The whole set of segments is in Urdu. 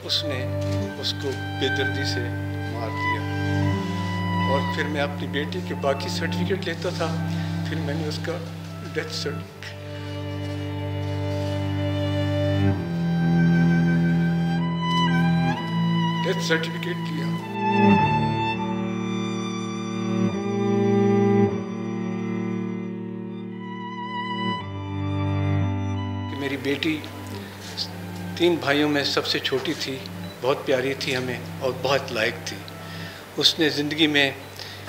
اس نے اس کو بے دردی سے مار دیا. اور پھر میں اپنی بیٹی کے باقی سرٹیفکیٹ لیتا تھا. پھر میں نے اس کا ڈیتھ سرٹیفکیٹ لیا. کہ میری بیٹی 3 بھائیوں میں سب سے چھوٹی تھی, بہت پیاری تھی ہمیں اور بہت لائق تھی. اس نے زندگی میں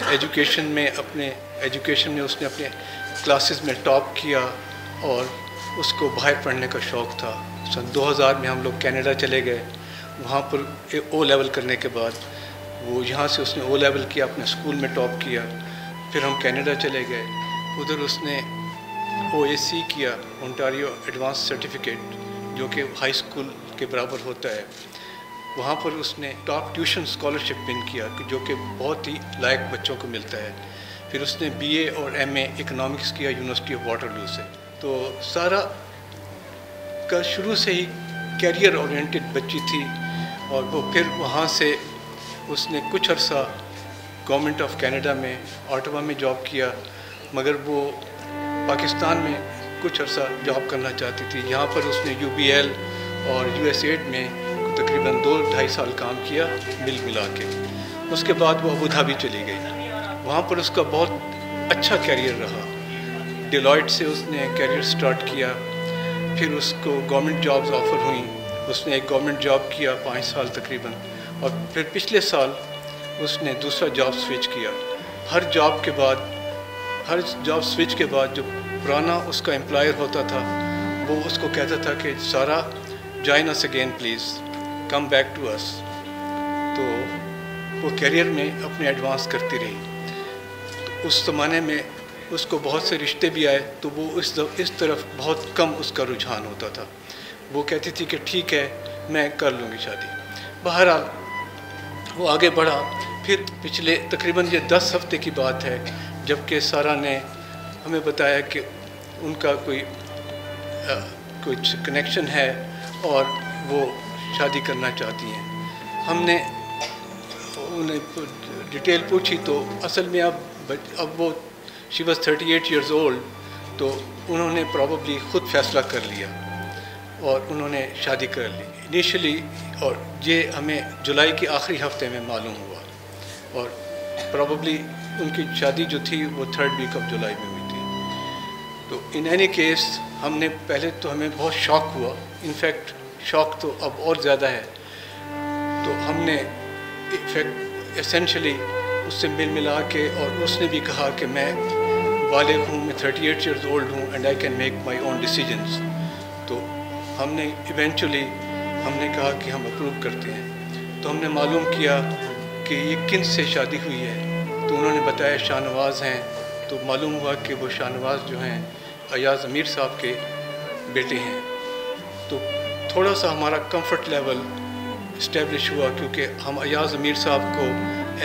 ایجوکیشن میں اپنے کلاسز میں ٹاپ کیا اور اس کو باہر پڑھنے کا شوق تھا. سن 2000 میں ہم لوگ کینیڈا چلے گئے. وہاں پر او لیول کرنے کے بعد وہ یہاں سے اس نے او لیول کیا, اپنے اسکول میں ٹاپ کیا. پھر ہم کینیڈا چلے گئے. ادھر اس نے او اے سی کیا, اونٹاریو ایڈوانس سرٹیفکیٹ, جو کہ ہائی اسکول کے برابر ہوتا ہے. وہاں پر اس نے ٹاپ ٹیوشن اسکالرشپ ون کیا, جو کہ بہت ہی لائق بچوں کو ملتا ہے. پھر اس نے بی اے اور ایم اے اکنامکس کیا یونیورسٹی آف واٹرلو سے. تو سارا کا شروع سے ہی کیریئر اورینٹڈ بچی تھی. اور وہ پھر وہاں سے اس نے کچھ عرصہ گورنمنٹ آف کینیڈا میں آٹوا میں جاب کیا, مگر وہ پاکستان میں کچھ عرصہ جاب کرنا چاہتی تھی. یہاں پر اس نے یو بی ایل اور یو ایس ایڈ میں تقریباً 2-2.5 سال کام کیا مل ملا کے. اس کے بعد وہ ابوظہبی چلی گئی. وہاں پر اس کا بہت اچھا کیریئر رہا. ڈیلائٹ سے اس نے کیریئر سٹارٹ کیا. پھر اس کو گورنمنٹ جابز آفر ہوئیں. اس نے ایک گورنمنٹ جاب کیا 5 سال تقریباً, اور پھر پچھلے سال اس نے دوسرا جاب سوئچ کیا. ہر جاب سوئچ کے بعد جو پرانا اس کا امپلائر ہوتا تھا وہ اس کو کہتا تھا کہ Sara join us again please, come back to us. تو وہ کیریئر میں اپنے ایڈوانس کرتی رہی. اس زمانے میں اس کو بہت سے رشتے بھی آئے, تو وہ اس طرف بہت کم اس کا رجحان ہوتا تھا. وہ کہتی تھی کہ ٹھیک ہے میں کر لوں گی شادی. بہرحال وہ آگے بڑھا. پھر پچھلے تقریباً یہ 10 ہفتے کی بات ہے جب کہ سارا نے ہمیں بتایا کہ ان کا کچھ کنیکشن ہے اور وہ شادی کرنا چاہتی ہیں. ہم نے انہیں ڈیٹیل پوچھی تو اصل میں اب وہ شی واز 38 ایئرز اولڈ, تو انہوں نے پرابیبلی خود فیصلہ کر لیا اور انہوں نے شادی کر لی انیشلی. اور یہ ہمیں جولائی کے آخری ہفتے میں معلوم ہوا, اور پرابیبلی ان کی شادی جو تھی وہ 3rd ویک آف جولائی میں ہوئی تھی. تو ان اینی کیس ہم نے پہلے تو ہمیں بہت شوق ہوا. انفیکٹ شوق تو اب اور زیادہ ہے. تو ہم نے اسینشلی اس سے ملا کے, اور اس نے بھی کہا کہ میں بالغ ہوں, میں 38 ایئرز اولڈ ہوں and I can make my own decisions. تو ہم نے ایونچولی ہم نے کہا کہ ہم اپروو کرتے ہیں. تو ہم نے معلوم کیا کہ یہ کن سے شادی ہوئی ہے. تو انہوں نے بتایا شاہ نواز ہیں. تو معلوم ہوا کہ وہ شاہ نواز جو ہیں ایاز امیر صاحب کے بیٹے ہیں. تو تھوڑا سا ہمارا کمفرٹ لیول اسٹیبلش ہوا, کیونکہ ہم ایاز امیر صاحب کو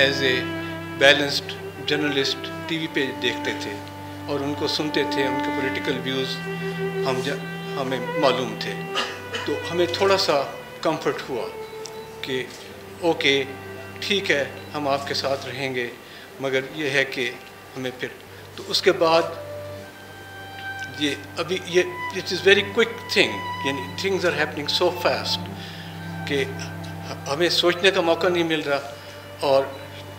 as a balanced journalist T V پہ دیکھتے تھے اور ان کو سنتے تھے. ان کے پولیٹیکل ویوز ہمیں معلوم تھے. تو ہمیں تھوڑا سا کمفرٹ ہوا کہ اوکے ٹھیک ہے ہم آپ کے ساتھ رہیں گے, مگر یہ ہے کہ ہمیں پھر. تو اس کے بعد یہ it is very quick thing, یعنی things are happening so fast کہ ہمیں سوچنے کا موقع نہیں مل رہا, اور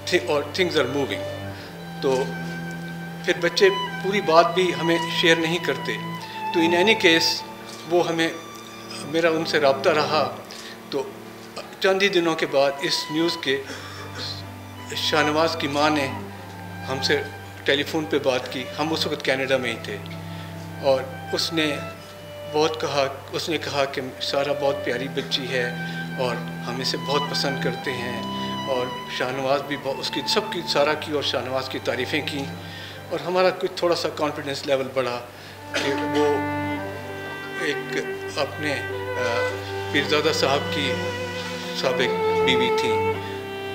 تھنگز آر موونگ. تو پھر بچے پوری بات بھی ہمیں شیئر نہیں کرتے. تو ان اینی کیس وہ میرا ان سے رابطہ رہا. تو چند ہی دنوں کے بعد اس نیوز کے شاہ نواز کی ماں نے ہم سے ٹیلی فون پہ بات کی. ہم اس وقت کینیڈا میں ہی تھے, اور اس نے کہا کہ سارا بہت پیاری بچی ہے اور ہم اسے بہت پسند کرتے ہیں. اور شاہ نواز بھی اس کی سب کی سارا کی اور شاہ نواز کی تعریفیں کی. اور ہمارا کچھ تھوڑا سا کانفیڈنس لیول بڑھا کہ وہ ایک اپنے پیرزادہ صاحب کی سابق بیوی تھیں.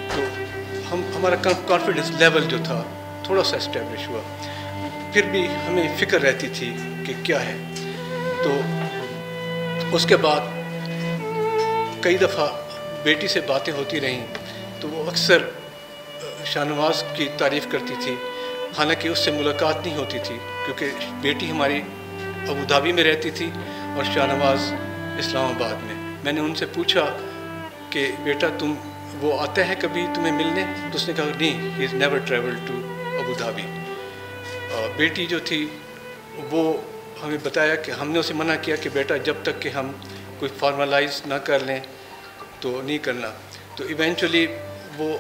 تو ہمارا کانفیڈنس لیول جو تھا تھوڑا سا اسٹیبلش ہوا. پھر بھی ہمیں فکر رہتی تھی کہ کیا ہے. تو اس کے بعد کئی دفعہ بیٹی سے باتیں ہوتی رہیں تو وہ اکثر شاہنواز کی تعریف کرتی تھی، حالانکہ اس سے ملاقات نہیں ہوتی تھی کیونکہ بیٹی ہماری ابوظہبی میں رہتی تھی اور شاہنواز اسلام آباد میں۔ میں نے ان سے پوچھا کہ بیٹا وہ آتا ہے کبھی تمہیں ملنے؟ تو اس نے کہا نہیں، he is never travel to Abu Dhabi. بیٹی جو تھی وہ ہمیں بتایا کہ ہم نے اسے منع کیا کہ بیٹا جب تک کہ ہم کوئی فارملائز نہ کر لیں تو نہیں کرنا۔ تو ایونچولی وہ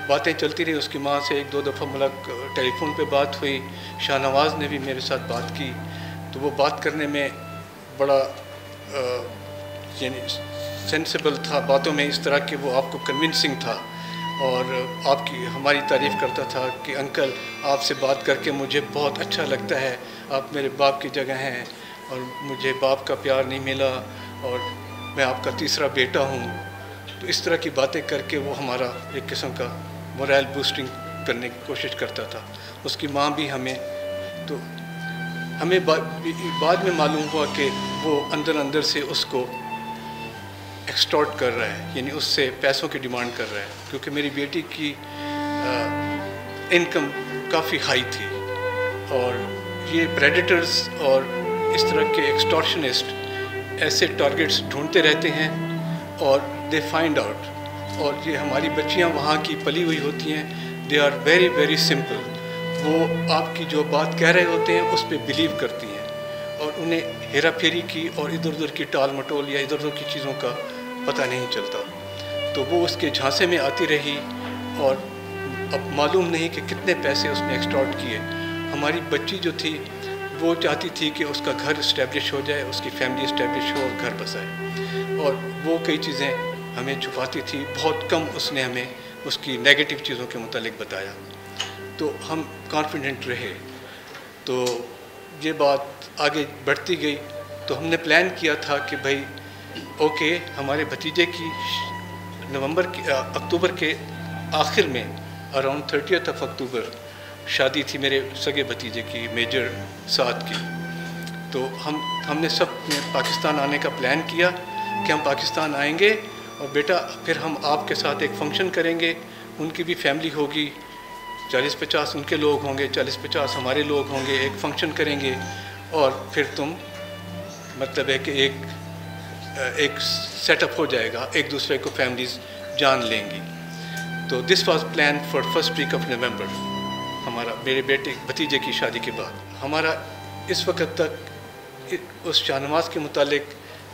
باتیں چلتی رہی، اس کی ماں سے 1-2 دفعہ ٹیلی فون پہ بات ہوئی، شاہنواز نے بھی میرے ساتھ بات کی، تو وہ بات کرنے میں بڑا یعنی سینسیبل تھا باتوں میں، اس طرح کہ وہ آپ کو کنونسنگ تھا اور ہماری تعریف کرتا تھا کہ انکل آپ سے بات کر کے مجھے بہت اچھا لگتا ہے، آپ میرے باپ کی جگہ ہیں اور مجھے باپ کا پیار نہیں ملا اور میں آپ کا تیسرا بیٹا ہوں۔ تو اس طرح کی باتیں کر کے وہ ہمارا ایک قسم کا مورائل بوسٹنگ کرنے کی کوشش کرتا تھا۔ اس کی ماں بھی ہمیں بعد میں معلوم ہوا کہ وہ اندر سے اس کو ایکسٹورٹ کر رہا ہے، یعنی اس سے پیسوں کی ڈیمانڈ کر رہا ہے، کیونکہ میری بیٹی کی انکم کافی ہائی تھی اور یہ پریڈیٹرز اور اس طرح کے ایکسٹورشنسٹ ایسے ٹارگیٹس ڈھونڈتے رہتے ہیں اور دے فائنڈ آؤٹ، اور یہ ہماری بچیاں وہاں کی پلی ہوئی ہوتی ہیں، they are very very simple, وہ آپ کی جو بات کہہ رہے ہوتے ہیں اس پہ بلیو کرتی ہیں اور انہیں ہیرا پھیری کی اور ادھر ادھر کی ٹال مٹول یا ادھر ادھر کی چیزوں کا پتہ نہیں چلتا۔ تو وہ اس کے جھانسے میں آتی رہی اور اب معلوم نہیں کہ کتنے پیسے اس نے ایکسٹورٹ کیے۔ ہماری بچی جو تھی وہ چاہتی تھی کہ اس کا گھر اسٹیبلش ہو جائے، اس کی فیملی اسٹیبلش ہو اور گھر بسائے، اور وہ کئی چیزیں ہمیں چھپاتی تھی، بہت کم اس نے ہمیں اس کی نیگیٹو چیزوں کے متعلق بتایا، تو ہم کانفیڈنٹ رہے۔ تو یہ بات آگے بڑھتی گئی تو ہم نے پلان کیا تھا کہ بھائی اوکے، ہمارے بھتیجے کی اکتوبر کے آخر میں اراؤنڈ 30 اکتوبر شادی تھی میرے سگے بھتیجے کی، میجر سعد کی۔ تو ہم نے سب نے پاکستان آنے کا پلان کیا کہ ہم پاکستان آئیں گے اور بیٹا پھر ہم آپ کے ساتھ ایک فنکشن کریں گے، ان کی بھی فیملی ہوگی، 40-50 ان کے لوگ ہوں گے، 40-50 ہمارے لوگ ہوں گے، ایک فنکشن کریں گے اور پھر تم مطلب ہے کہ ایک سیٹ اپ ہو جائے گا، ایک دوسرے کو فیملیز جان لیں گی۔ تو this was plan for first week of November, ہمارا میرے بھتیجے کی شادی کے بعد۔ ہمارا اس وقت تک اس شاہنواز کے متعلق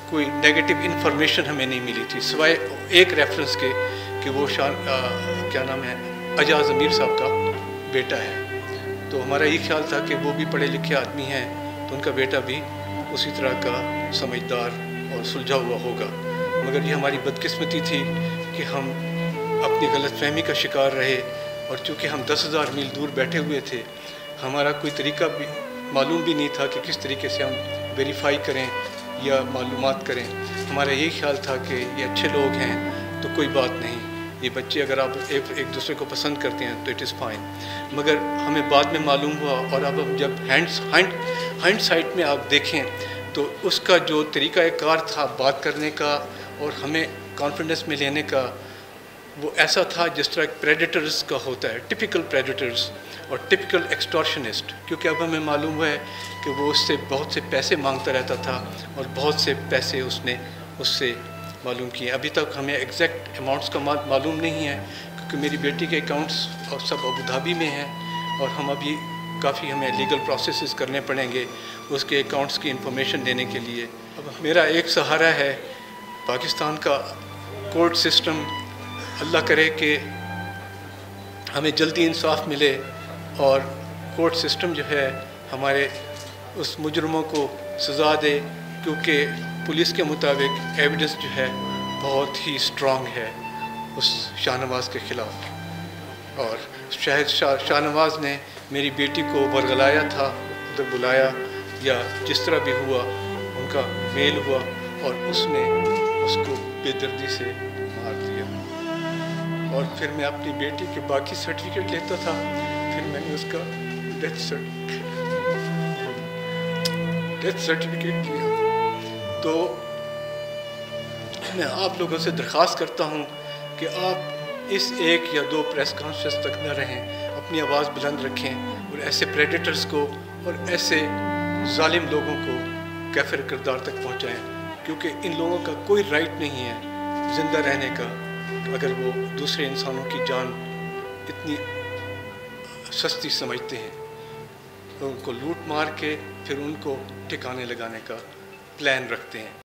کوئی نیگیٹو انفارمیشن ہمیں نہیں ملی تھی، سوائے ایک ریفرنس کے کہ وہ کیا نام ہے، اجاز امیر صاحب کا بیٹا ہے۔ تو ہمارا یہ خیال تھا کہ وہ بھی پڑھے لکھے آدمی ہیں تو ان کا بیٹا بھی اسی طرح کا سمجھدار اور سلجھا ہوا ہوگا، مگر یہ ہماری بدقسمتی تھی کہ ہم اپنی غلط فہمی کا شکار رہے، اور چونکہ ہم 10,000 میل دور بیٹھے ہوئے تھے، ہمارا کوئی طریقہ بھی معلوم بھی نہیں تھا کہ کس طریقے سے ہم ویریفائی کریں یا معلومات کریں۔ ہمارا یہی خیال تھا کہ یہ اچھے لوگ ہیں تو کوئی بات نہیں، یہ بچے اگر آپ ایک دوسرے کو پسند کرتے ہیں تو اٹ از فائن۔ مگر ہمیں بعد میں معلوم ہوا، اور اب جب ہینڈ سائٹ میں آپ دیکھیں تو اس کا جو طریقہ کار تھا بات کرنے کا اور ہمیں کانفیڈنس میں لینے کا، وہ ایسا تھا جس طرح پریڈیٹرز کا ہوتا ہے، ٹپیکل پریڈیٹرز اور ٹپیکل ایکسٹورشنسٹ، کیونکہ اب ہمیں معلوم ہوا ہے کہ وہ اس سے بہت سے پیسے مانگتا رہتا تھا اور بہت سے پیسے اس نے اس سے معلوم کیے۔ ابھی تک ہمیں ایگزیکٹ اماؤنٹس کا معلوم نہیں ہے کیونکہ میری بیٹی کے اکاؤنٹس سب ابوظہبی میں ہیں اور ہم ابھی کافی ہمیں لیگل پروسیسز کرنے پڑیں گے اس کے اکاؤنٹس کی انفارمیشن دینے کے لیے۔ اب میرا ایک سہارا ہے پاکستان کا کورٹ سسٹم، اللہ کرے کہ ہمیں جلدی انصاف ملے اور کورٹ سسٹم جو ہے ہمارے اس مجرموں کو سزا دے، کیونکہ پولیس کے مطابق ایویڈنس جو ہے بہت ہی اسٹرانگ ہے اس شاہنواز کے خلاف، اور شاید شاہنواز نے میری بیٹی کو ورگلایا تھا، ادھر بلایا یا جس طرح بھی ہوا ان کا میل ہوا اور اس نے اس کو بے دردی سے مار دیا۔ اور پھر میں اپنی بیٹی کے باقی سرٹیفکیٹ لیتا تھا، پھر میں نے اس کا ڈیتھ سرٹیفکیٹ لیا۔ تو میں آپ لوگوں سے درخواست کرتا ہوں کہ آپ اس ایک یا دو پریس کانفرنس تک نہ رہیں، اپنی آواز بلند رکھیں اور ایسے پریڈیٹرز کو اور ایسے ظالم لوگوں کو کافر کردار تک پہنچائیں، کیونکہ ان لوگوں کا کوئی رائٹ نہیں ہے زندہ رہنے کا اگر وہ دوسرے انسانوں کی جان اتنی سستی سمجھتے ہیں، ان کو لوٹ مار کے پھر ان کو ٹھکانے لگانے کا پلان رکھتے ہیں۔